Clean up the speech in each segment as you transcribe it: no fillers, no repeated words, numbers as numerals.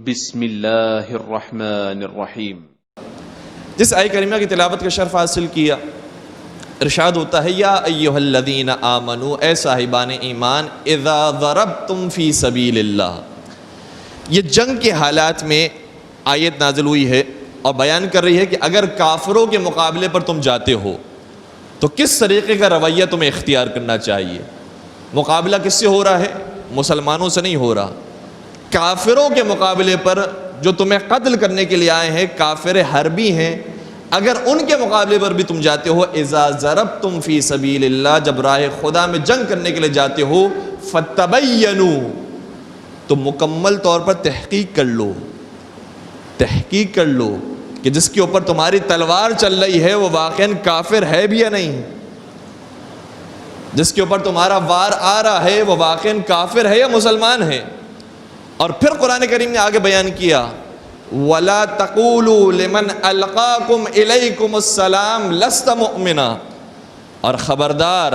بسم اللہ الرحمن الرحیم۔ جس آیت کریمہ کی تلاوت کا شرف حاصل کیا، ارشاد ہوتا ہے یا ایھا الذین آمنوا، اے صاحبان ایمان، اذا ضربتم فی سبیل اللہ، یہ جنگ کے حالات میں آیت نازل ہوئی ہے اور بیان کر رہی ہے کہ اگر کافروں کے مقابلے پر تم جاتے ہو تو کس طریقے کا رویہ تمہیں اختیار کرنا چاہیے۔ مقابلہ کس سے ہو رہا ہے؟ مسلمانوں سے نہیں ہو رہا، کافروں کے مقابلے پر جو تمہیں قتل کرنے کے لیے آئے ہیں، کافر حربی ہیں، اگر ان کے مقابلے پر بھی تم جاتے ہو، اذا ضربتم فی سبیل اللہ، جب راہ خدا میں جنگ کرنے کے لیے جاتے ہو، فتبینوا، تو مکمل طور پر تحقیق کر لو کہ جس کے اوپر تمہاری تلوار چل رہی ہے وہ واقعاً کافر ہے بھی یا نہیں، جس کے اوپر تمہارا وار آ رہا ہے وہ واقعاً کافر ہے یا مسلمان ہے۔ اور پھر قرآن کریم نے آگے بیان کیا وَلَا تَقُولُوا لِمَنْ أَلْقَاكُمْ إِلَيْكُمُ السَّلَامَ لَسْتَ مُؤْمِنًا، اور خبردار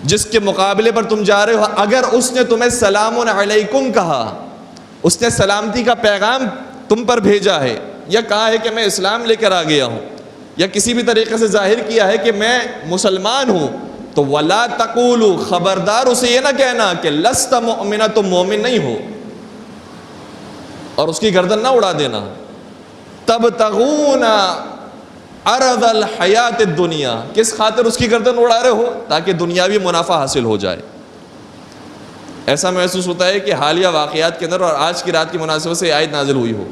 جس کے مقابلے پر تم جا رہے ہو، اگر اس نے تمہیں سلام علیکم کہا، اس نے سلامتی کا پیغام تم پر بھیجا ہے، یا کہا ہے کہ میں اسلام لے کر آ گیا ہوں، یا کسی بھی طریقے سے ظاہر کیا ہے کہ میں مسلمان ہوں، تو وَلَا تَقُولُوا، خبردار اسے یہ نہ کہنا کہ لَسْتَ مُؤْمِنًا، تم مومن نہیں ہو، اور اس کی گردن نہ اڑا دینا۔ تبتغون عرض الحیات الدنیا، کس خاطر اس کی گردن اڑا رہے ہو؟ تاکہ دنیاوی منافع حاصل ہو جائے۔ ایسا محسوس ہوتا ہے کہ حالیہ واقعات کے اندر اور آج کی رات کی مناسبت سے آیت نازل ہوئی ہو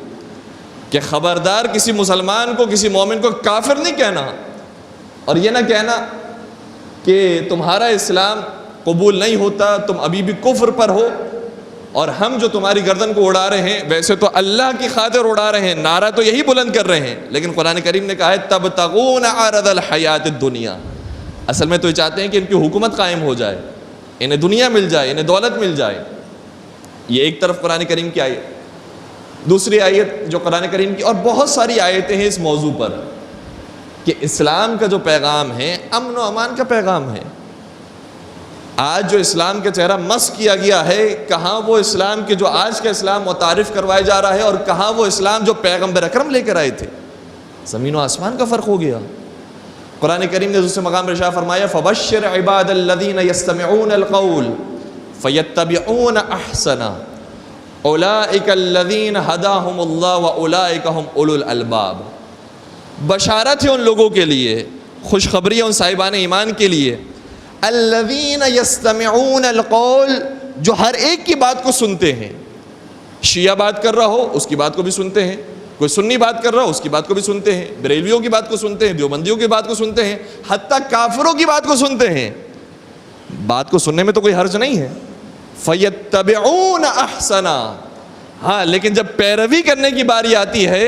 کہ خبردار کسی مسلمان کو، کسی مومن کو کافر نہیں کہنا، اور یہ نہ کہنا کہ تمہارا اسلام قبول نہیں ہوتا، تم ابھی بھی کفر پر ہو، اور ہم جو تمہاری گردن کو اڑا رہے ہیں ویسے تو اللہ کی خاطر اڑا رہے ہیں، نعرہ تو یہی بلند کر رہے ہیں، لیکن قرآن کریم نے کہا ہے تبتغون عرض الحیات الدنیا، اصل میں تو یہ چاہتے ہیں کہ ان کی حکومت قائم ہو جائے، انہیں دنیا مل جائے، انہیں دولت مل جائے۔ یہ ایک طرف قرآن کریم کی آیت۔ دوسری آیت جو قرآن کریم کی، اور بہت ساری آیتیں ہیں اس موضوع پر، کہ اسلام کا جو پیغام ہے امن و امان کا پیغام ہے۔ آج جو اسلام کا چہرہ مسخ کیا گیا ہے، کہاں وہ اسلام کے جو آج کا اسلام متعارف کروایا جا رہا ہے، اور کہاں وہ اسلام جو پیغمبر اکرم لے کر آئے تھے، زمین و آسمان کا فرق ہو گیا۔ قرآن کریم نے دوسرے مقام پر ارشاد فرمایا فَبَشِّرْ عِبَادَ الَّذِينَ يَسْتَمِعُونَ الْقَوْلَ فَيَتَّبِعُونَ أَحْسَنَهُ أُولَئِكَ الَّذِينَ هَدَاهُمُ اللَّهُ وَأُولَئِكَ هُمْ أُولُو الْأَلْبَابِ، بشارت ہے ان لوگوں کے لیے، خوشخبری ہے ان صاحبان ایمان کے لیے، الذین یستمعون القول، جو ہر ایک کی بات کو سنتے ہیں، شیعہ بات کر رہا ہو اس کی بات کو بھی سنتے ہیں، کوئی سنی بات کر رہا ہو اس کی بات کو بھی سنتے ہیں، بریلویوں کی بات کو سنتے ہیں، دیوبندیوں کی بات کو سنتے ہیں، حتیٰ کافروں کی بات کو سنتے ہیں۔ بات کو سننے میں تو کوئی حرج نہیں ہے۔ فَيَتَّبِعُونَ أَحْسَنَهُ، ہاں لیکن جب پیروی کرنے کی باری آتی ہے،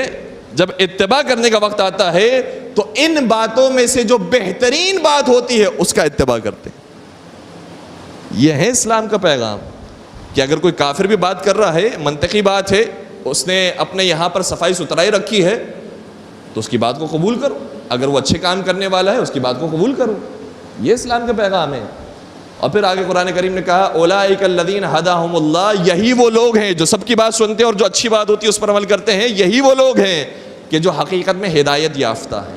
جب اتباع کرنے کا وقت آتا ہے، تو ان باتوں میں سے جو بہترین بات ہوتی ہے اس کا اتباع کرتے ہیں۔ یہ ہے اسلام کا پیغام، کہ اگر کوئی کافر بھی بات کر رہا ہے، منطقی بات ہے، اس نے اپنے یہاں پر صفائی ستھرائی رکھی ہے، تو اس کی بات کو قبول کرو، اگر وہ اچھے کام کرنے والا ہے اس کی بات کو قبول کرو۔ یہ اسلام کا پیغام ہے۔ اور پھر آگے قرآن کریم نے کہا اولئک الذین ھداھم اللہ، یہی وہ لوگ ہیں جو سب کی بات سنتے ہیں اور جو اچھی بات ہوتی ہے اس پر عمل کرتے ہیں، یہی وہ لوگ ہیں کہ جو حقیقت میں ہدایت یافتہ ہیں۔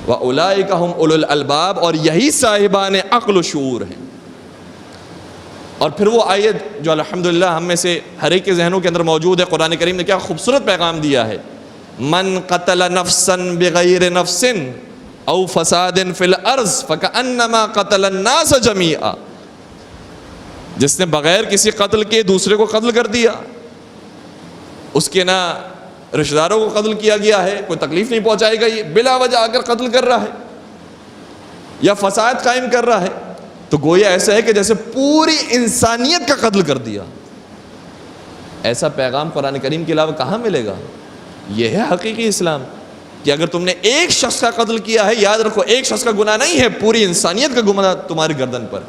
وَأُولَئِكَ هُمْ أُولُو الْأَلْبَابِ، اور یہی صاحبان عقل و شعور ہیں۔ اور پھر وہ آیت جو الحمدللہ ہم میں سے ہر ایک کے ذہنوں کے اندر موجود ہے، قرآن کریم نے کیا خوبصورت پیغام دیا ہے، من قتل نفسا بغیر نفس او فساد فی الارض فکأنما قتل الناس جمیعا، جس نے بغیر کسی قتل کے دوسرے کو قتل کر دیا، اس کے نہ رشتہ داروں کو قتل کیا گیا ہے، کوئی تکلیف نہیں پہنچائی گئی، بلا وجہ آ کر قتل کر رہا ہے یا فساد قائم کر رہا ہے، تو گویا ایسا ہے کہ جیسے پوری انسانیت کا قتل کر دیا۔ ایسا پیغام قرآن کریم کے علاوہ کہاں ملے گا؟ یہ ہے حقیقی اسلام، کہ اگر تم نے ایک شخص کا قتل کیا ہے، یاد رکھو ایک شخص کا گناہ نہیں ہے، پوری انسانیت کا گناہ تمہاری گردن پر۔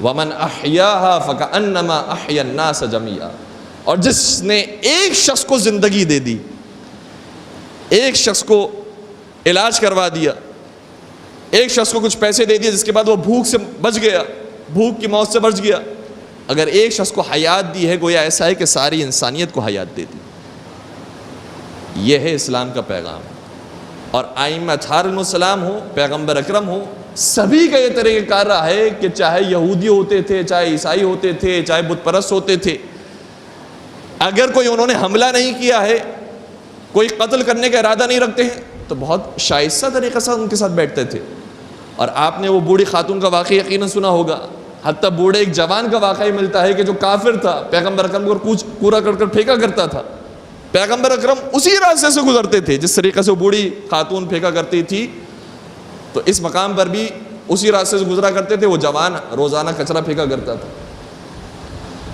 وَمَنْ أَحْيَاهَا فَكَأَنَّمَا أَحْيَا النَّاسَ جَمِيعًا، اور جس نے ایک شخص کو زندگی دے دی، ایک شخص کو علاج کروا دیا، ایک شخص کو کچھ پیسے دے دیے، جس کے بعد وہ بھوک سے بچ گیا، بھوک کی موت سے بچ گیا، اگر ایک شخص کو حیات دی ہے گویا ایسا ہے کہ ساری انسانیت کو حیات دے دی. یہ ہے اسلام کا پیغام. اور ائمہ اطہار علیہ السلام ہو، پیغمبر اکرم ہو، سبھی کا یہ طریقہ کار رہا ہے کہ چاہے یہودی ہوتے تھے، چاہے عیسائی ہوتے تھے، چاہے بت پرست ہوتے تھے، اگر کوئی انہوں نے حملہ نہیں کیا ہے، کوئی قتل کرنے کا ارادہ نہیں رکھتے ہیں، تو بہت شائستہ طریقے سے ان کے ساتھ بیٹھتے تھے. اور آپ نے وہ بوڑھی خاتون کا واقعہ یقیناً سنا ہوگا. حتیٰ بوڑھے ایک جوان کا واقعہ ملتا ہے کہ جو کافر تھا، پیغمبر اکرم کو پورا کر پھینکا کرتا تھا. پیغمبر اکرم اسی راستے سے گزرتے تھے جس طریقے سے وہ بوڑھی خاتون پھینکا کرتی تھی، تو اس مقام پر بھی اسی راستے سے گزرا کرتے تھے. وہ جوان روزانہ کچرا پھینکا کرتا تھا،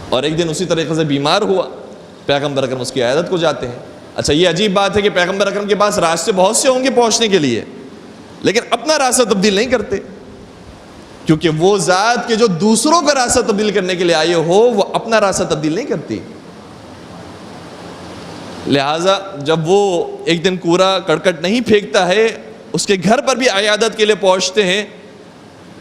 اور ایک دن اسی طریقے سے بیمار ہوا. پیغمبر اکرم اس کی عیادت کو جاتے ہیں. اچھا، یہ عجیب بات ہے کہ پیغمبر اکرم کے پاس راستے بہت سے ہوں گے پہنچنے کے لیے، لیکن اپنا راستہ تبدیل نہیں کرتے، کیونکہ وہ ذات کے جو دوسروں کا راستہ تبدیل کرنے کے لیے آئے ہو، وہ اپنا راستہ تبدیل نہیں کرتی. لہٰذا جب وہ ایک دن کوڑا کرکٹ نہیں پھینکتا ہے، اس کے گھر پر بھی عیادت کے لیے پہنچتے ہیں.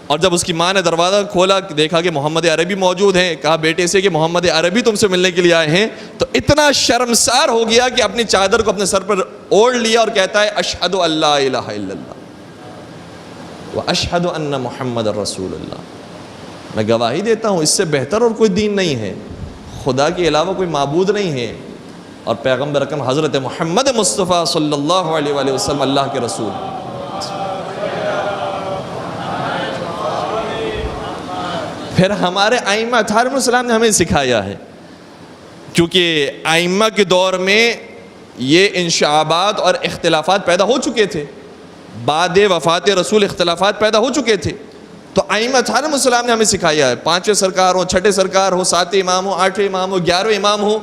اور جب اس کی ماں نے دروازہ کھولا، دیکھا کہ محمد عربی موجود ہیں، کہا بیٹے سے کہ محمد عربی تم سے ملنے کے لیے آئے ہیں، تو اتنا شرمسار ہو گیا کہ اپنی چادر کو اپنے سر پر اوڑھ لیا اور کہتا ہے اشہد ان لا الہ الا اللہ واشہد ان محمد رسول اللہ. میں گواہی دیتا ہوں اس سے بہتر اور کوئی دین نہیں ہے، خدا کے علاوہ کوئی معبود نہیں ہے، اور پیغمبر اکرم حضرت محمد مصطفیٰ صلی اللہ علیہ وآلہ وسلم اللہ کے رسول. پھر ہمارے ائمہ اطہار علیہ السلام نے ہمیں سکھایا ہے، کیونکہ ائمہ کے دور میں یہ انشعابات اور اختلافات پیدا ہو چکے تھے، بعد وفات رسول اختلافات پیدا ہو چکے تھے. تو ائمہ اطہار علیہ السلام نے ہمیں سکھایا ہے، 5ویں سرکار ہو، 6ٹھے سرکار ہو، 7ویں امام ہو، 8ویں امام ہو، 11ویں امام ہو،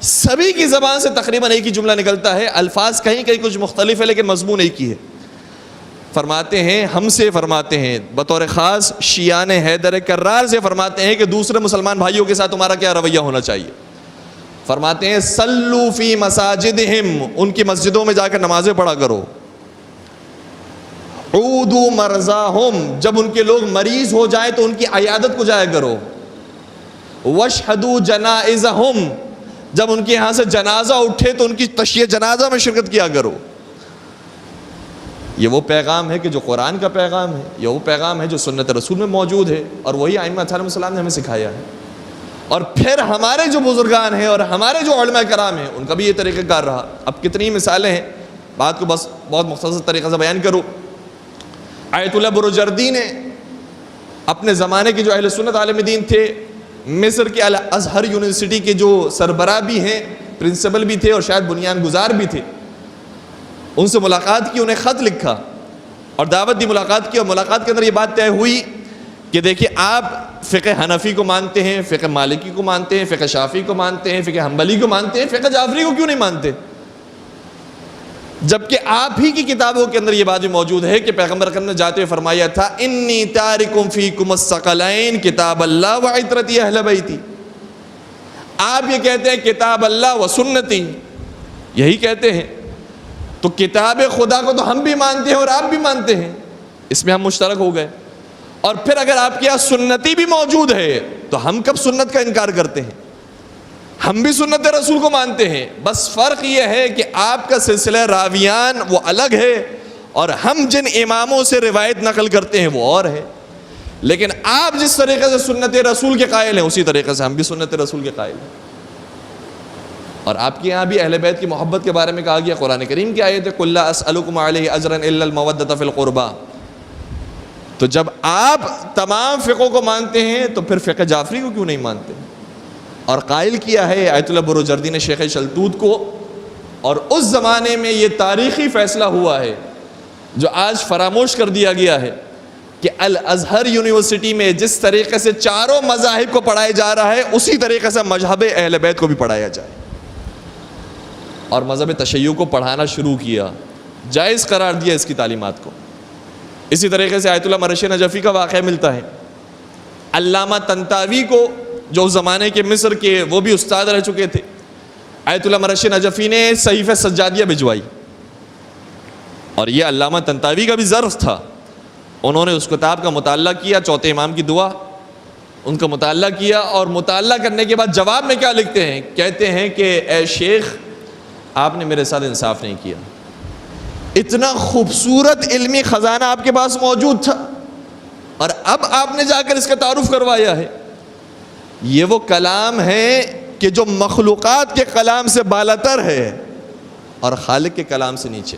سبھی کی زبان سے تقریباً ایک ہی جملہ نکلتا ہے. الفاظ کہیں کہیں کچھ مختلف ہے لیکن مضمون ایک ہی ہے. فرماتے ہیں، ہم سے فرماتے ہیں، بطور خاص شیعان حیدر کرار سے فرماتے ہیں کہ دوسرے مسلمان بھائیوں کے ساتھ تمہارا کیا رویہ ہونا چاہیے. فرماتے ہیں صلو فی مساجدہم، ان کی مسجدوں میں جا کر نمازیں پڑھا کرو. عودوا مرضاہم، جب ان کے لوگ مریض ہو جائیں تو ان کی عیادت کو جایا کرو. واشہدوا جنائزہم، جب ان کے یہاں سے جنازہ اٹھے تو ان کی تشییع جنازہ میں شرکت کیا کرو. یہ وہ پیغام ہے کہ جو قرآن کا پیغام ہے، یہ وہ پیغام ہے جو سنت رسول میں موجود ہے، اور وہی ائمہ اطہار علیہ السلام نے ہمیں سکھایا ہے. اور پھر ہمارے جو بزرگان ہیں اور ہمارے جو علماء کرام ہیں، ان کا بھی یہ طریقہ کار رہا. اب کتنی مثالیں ہیں، بات کو بس بہت مختصر طریقے سے بیان کروں. آیت اللہ بروجردی نے اپنے زمانے کے جو اہل سنت عالم دین تھے، مصر کے الازہر یونیورسٹی کے جو سربراہ بھی ہیں، پرنسپل بھی تھے اور شاید بنیان گزار بھی تھے، ان سے ملاقات کی، انہیں خط لکھا اور دعوت دی ملاقات کی. اور ملاقات کے اندر یہ بات طے ہوئی کہ دیکھیے آپ فقہ حنفی کو مانتے ہیں، فقہ مالکی کو مانتے ہیں، فقہ شافعی کو مانتے ہیں، فقہ حنبلی کو مانتے ہیں، فقہ جعفری کو کیوں نہیں مانتے؟ جبکہ آپ ہی کی کتابوں کے اندر یہ بات بھی موجود ہے کہ پیغمبر اکرم نے جاتے ہوئے فرمایا تھا انی تارکم فیکم الثقلین کتاب اللہ و عترتی اہل بیتی. آپ یہ کہتے ہیں کتاب اللہ و سنتی، یہی کہتے ہیں، تو کتاب خدا کو تو ہم بھی مانتے ہیں اور آپ بھی مانتے ہیں، اس میں ہم مشترک ہو گئے. اور پھر اگر آپ کے یہاں سنتی بھی موجود ہے تو ہم کب سنت کا انکار کرتے ہیں؟ ہم بھی سنت رسول کو مانتے ہیں، بس فرق یہ ہے کہ آپ کا سلسلہ راویان وہ الگ ہے اور ہم جن اماموں سے روایت نقل کرتے ہیں وہ اور ہے. لیکن آپ جس طریقے سے سنت رسول کے قائل ہیں اسی طریقے سے ہم بھی سنت رسول کے قائل ہیں. اور آپ کے یہاں بھی اہل بیت کی محبت کے بارے میں کہا گیا، قرآن کریم کی آیت ہے قُل لَا أَسْأَلُكُمْ عَلَيْهِ أَجْرًا إِلَّا الْمَوَدَّةَ فِي الْقُرْبَى. تو جب آپ تمام فقہوں کو مانتے ہیں تو پھر فقہ جعفری کو کیوں نہیں مانتے؟ اور قائل کیا ہے آیت اللہ بروجردی نے شیخ شلتوت کو. اور اس زمانے میں یہ تاریخی فیصلہ ہوا ہے جو آج فراموش کر دیا گیا ہے کہ الازہر یونیورسٹی میں جس طریقے سے چاروں مذاہب کو پڑھایا جا رہا ہے اسی طریقے سے مذہب اہل بیت کو بھی پڑھایا جائے. اور مذہب تشیع کو پڑھانا شروع کیا، جائز قرار دیا اس کی تعلیمات کو. اسی طریقے سے آیت اللہ مرشد نجفی کا واقعہ ملتا ہے. علامہ طنطاوی کو جو اس زمانے کے مصر کے وہ بھی استاد رہ چکے تھے، آیت اللہ مرشد نجفی نے صحیفہ سجادیہ بھجوائی، اور یہ علامہ طنطاوی کا بھی ظرف تھا. انہوں نے اس کتاب کا مطالعہ کیا، چوتھے امام کی دعا، ان کا مطالعہ کیا، اور مطالعہ کرنے کے بعد جواب میں کیا لکھتے ہیں؟ کہتے ہیں کہ اے شیخ آپ نے میرے ساتھ انصاف نہیں کیا، اتنا خوبصورت علمی خزانہ آپ کے پاس موجود تھا اور اب آپ نے جا کر اس کا تعارف کروایا ہے۔ یہ وہ کلام ہے کہ جو مخلوقات کے کلام سے بالاتر ہے اور خالق کے کلام سے نیچے۔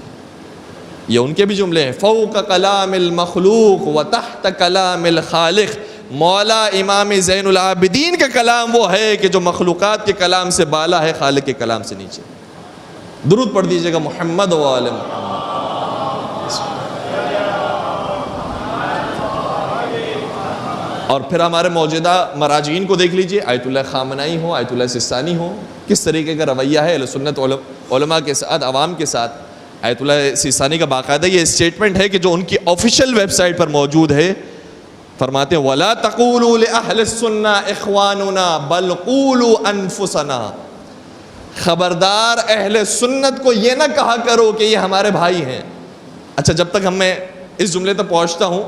یہ ان کے بھی جملے ہیں، فوق کلام المخلوق و تحت کلام الخالق۔ مولا امام زین العابدین کا کلام وہ ہے کہ جو مخلوقات کے کلام سے بالا ہے، خالق کے کلام سے نیچے۔ درود پڑھ دیجئے گا محمد و آل محمد۔ اور پھر ہمارے موجودہ مراجعین کو دیکھ لیجئے، آیت اللہ خامنائی ہو، آیت اللہ سستانی ہو، کس طریقے کا رویہ ہے اہل سنت علماء کے ساتھ، عوام کے ساتھ۔ آیت اللہ سستانی کا باقاعدہ یہ اسٹیٹمنٹ ہے کہ جو ان کی آفیشیل ویب سائٹ پر موجود ہے، فرماتے ہیں وَلَا تَقُولُوا لِأَهْلِ السُّنَّةِ إِخْوَانُنَا بَلْ قُولُوا أَنفُسَنَا۔ خبردار اہل سنت کو یہ نہ کہا کرو کہ یہ ہمارے بھائی ہیں۔ اچھا، جب تک میں اس جملے تک پہنچتا ہوں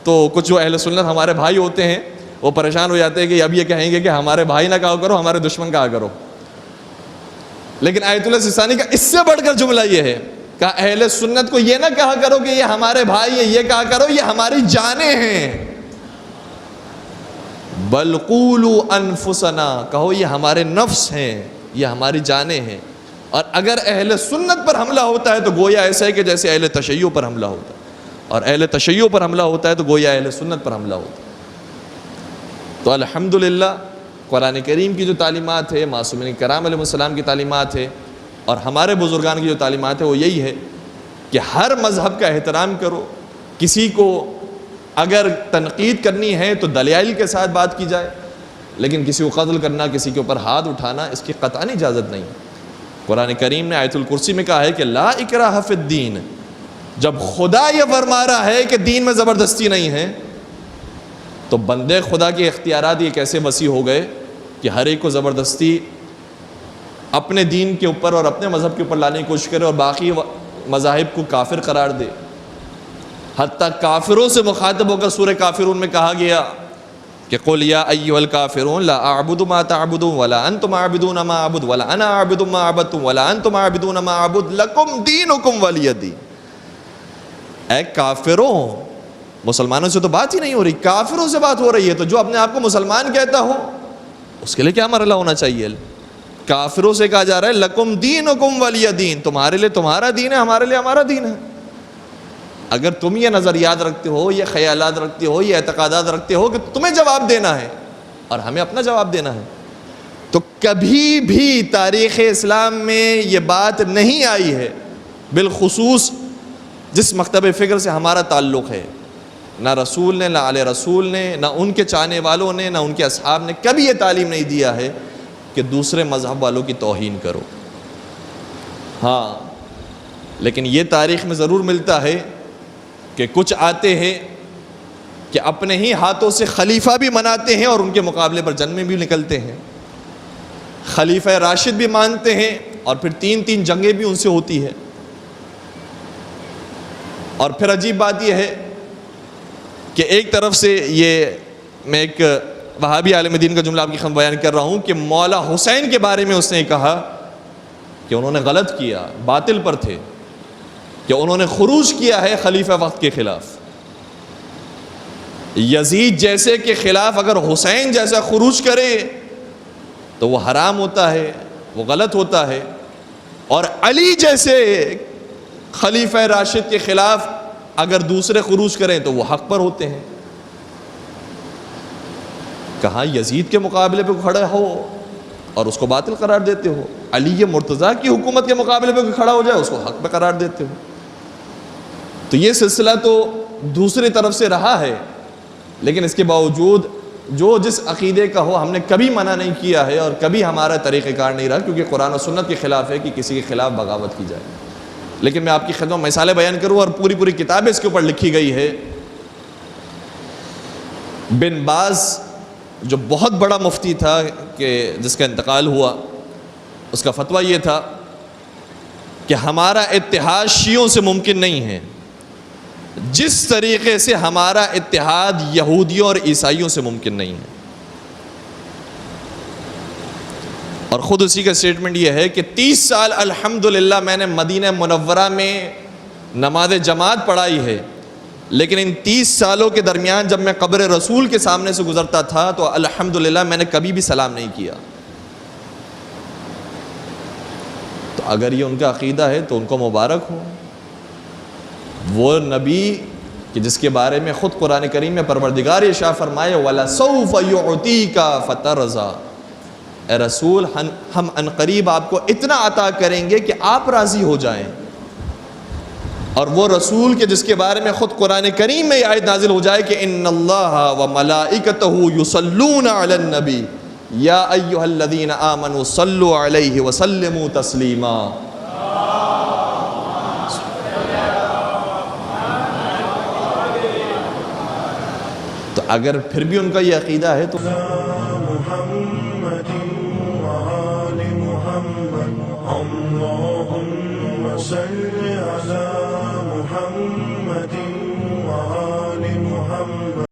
تو کچھ جو اہل سنت ہمارے بھائی ہوتے ہیں وہ پریشان ہو جاتے ہیں کہ اب یہ کہیں گے کہ ہمارے بھائی نہ کہا کرو، ہمارے دشمن کہا کرو۔ لیکن آیت اللہ سستانی کا اس سے بڑھ کر جملہ یہ ہے کہ اہل سنت کو یہ نہ کہا کرو کہ یہ ہمارے بھائی ہیں، یہ کہا کرو یہ ہماری جانیں ہیں۔ بل قولوا انفسنا، کہو یہ ہمارے نفس ہیں، یہ ہماری جانیں ہیں۔ اور اگر اہل سنت پر حملہ ہوتا ہے تو گویا ایسا ہے کہ جیسے اہل تشیع پر حملہ ہوتا ہے، اور اہل تشیع پر حملہ ہوتا ہے تو گویا اہل سنت پر حملہ ہوتا ہے۔ تو الحمدللہ قرآن کریم کی جو تعلیمات ہے، معصومین کرام علیہ السلام کی تعلیمات ہے، اور ہمارے بزرگان کی جو تعلیمات ہے وہ یہی ہے کہ ہر مذہب کا احترام کرو۔ کسی کو اگر تنقید کرنی ہے تو دلائل کے ساتھ بات کی جائے، لیکن کسی کو قتل کرنا، کسی کے اوپر ہاتھ اٹھانا، اس کی قطعاً اجازت نہیں۔ قرآن کریم نے آیت الکرسی میں کہا ہے کہ لا اکراہ فی الدین۔ جب خدا یہ فرما رہا ہے کہ دین میں زبردستی نہیں ہے، تو بندے خدا کے اختیارات یہ کیسے وسیع ہو گئے کہ ہر ایک کو زبردستی اپنے دین کے اوپر اور اپنے مذہب کے اوپر لانے کی کوشش کرے اور باقی مذاہب کو کافر قرار دے۔ حتیٰ کافروں سے مخاطب ہو کر سورہ کافرون میں کہا گیا کہ قل یا ایھا الکافرون لا اعبد ما تعبدون ولا انتم عابدون ما اعبد ولا انا عابد ما عبدتم ولا انتم عابدون ما اعبد لکم دینکم ولی دین۔ اے کافروں، مسلمانوں سے تو بات ہی نہیں ہو رہی، کافروں سے بات ہو رہی ہے، تو جو اپنے آپ کو مسلمان کہتا ہو اس کے لیے کیا مرحلہ ہونا چاہیے؟ کافروں سے کہا جا رہا ہے لکم دینکم ولی دین، تمہارے لیے تمہارا دین ہے، ہمارے لیے ہمارا دین ہے۔ اگر تم یہ نظریات رکھتے ہو، یہ خیالات رکھتے ہو، یہ اعتقادات رکھتے ہو کہ تمہیں جواب دینا ہے اور ہمیں اپنا جواب دینا ہے، تو کبھی بھی تاریخ اسلام میں یہ بات نہیں آئی ہے، بالخصوص جس مکتب فکر سے ہمارا تعلق ہے۔ نہ رسول نے، نہ آل رسول نے، نہ ان کے چاہنے والوں نے، نہ ان کے اصحاب نے کبھی یہ تعلیم نہیں دیا ہے کہ دوسرے مذہب والوں کی توہین کرو۔ ہاں، لیکن یہ تاریخ میں ضرور ملتا ہے کہ کچھ آتے ہیں کہ اپنے ہی ہاتھوں سے خلیفہ بھی مناتے ہیں اور ان کے مقابلے پر جنگ میں بھی نکلتے ہیں، خلیفہ راشد بھی مانتے ہیں اور پھر 3 جنگیں بھی ان سے ہوتی ہے۔ اور پھر عجیب بات یہ ہے کہ ایک طرف سے یہ میں ایک وہابی عالم دین کا جملہ آپ کی خدمت بیان کر رہا ہوں کہ مولا حسین کے بارے میں اس نے کہا کہ انہوں نے غلط کیا، باطل پر تھے، کہ انہوں نے خروج کیا ہے خلیفہ وقت کے خلاف۔ یزید جیسے کے خلاف اگر حسین جیسا خروج کرے تو وہ حرام ہوتا ہے، وہ غلط ہوتا ہے، اور علی جیسے خلیفہ راشد کے خلاف اگر دوسرے خروج کریں تو وہ حق پر ہوتے ہیں۔ کہاں یزید کے مقابلے پہ کھڑے ہو اور اس کو باطل قرار دیتے ہو، علی مرتضیٰ کی حکومت کے مقابلے پہ کھڑا ہو جائے اس کو حق پہ قرار دیتے ہو۔ تو یہ سلسلہ تو دوسری طرف سے رہا ہے، لیکن اس کے باوجود جو جس عقیدے کا ہو ہم نے کبھی منع نہیں کیا ہے اور کبھی ہمارا طریقہ کار نہیں رہا، کیونکہ قرآن و سنت کے خلاف ہے کہ کسی کے خلاف بغاوت کی جائے۔ لیکن میں آپ کی خدمت میں مثالیں بیان کروں اور پوری کتابیں اس کے اوپر لکھی گئی ہے۔ بن باز جو بہت بڑا مفتی تھا کہ جس کا انتقال ہوا، اس کا فتویٰ یہ تھا کہ ہمارا اتحاد شیعوں سے ممکن نہیں ہے جس طریقے سے ہمارا اتحاد یہودیوں اور عیسائیوں سے ممکن نہیں ہے۔ اور خود اسی کا اسٹیٹمنٹ یہ ہے کہ 30 سال الحمدللہ میں نے مدینہ منورہ میں نماز جماعت پڑھائی ہے، لیکن ان 30 سالوں کے درمیان جب میں قبر رسول کے سامنے سے گزرتا تھا تو الحمدللہ میں نے کبھی بھی سلام نہیں کیا۔ تو اگر یہ ان کا عقیدہ ہے تو ان کو مبارک ہو۔ وہ نبی کہ جس کے بارے میں خود قرآن کریم میں پروردگار ارشاد فرمائے وَلَسَوْفَ يُعْطِيكَ فَتَرْضَىٰ، اے رسول ہم عنقریب آپ کو اتنا عطا کریں گے کہ آپ راضی ہو جائیں۔ اور وہ رسول کے جس کے بارے میں خود قرآن کریم میں یہ آیت نازل ہو جائے کہ ان اللہ وملائکتہ یصلون علی النبی یا ایھا الذین آمنوا صلوا علیہ وسلموا تسلیما۔ تو اگر پھر بھی ان کا یہ عقیدہ ہے تو اللهم صل على محمد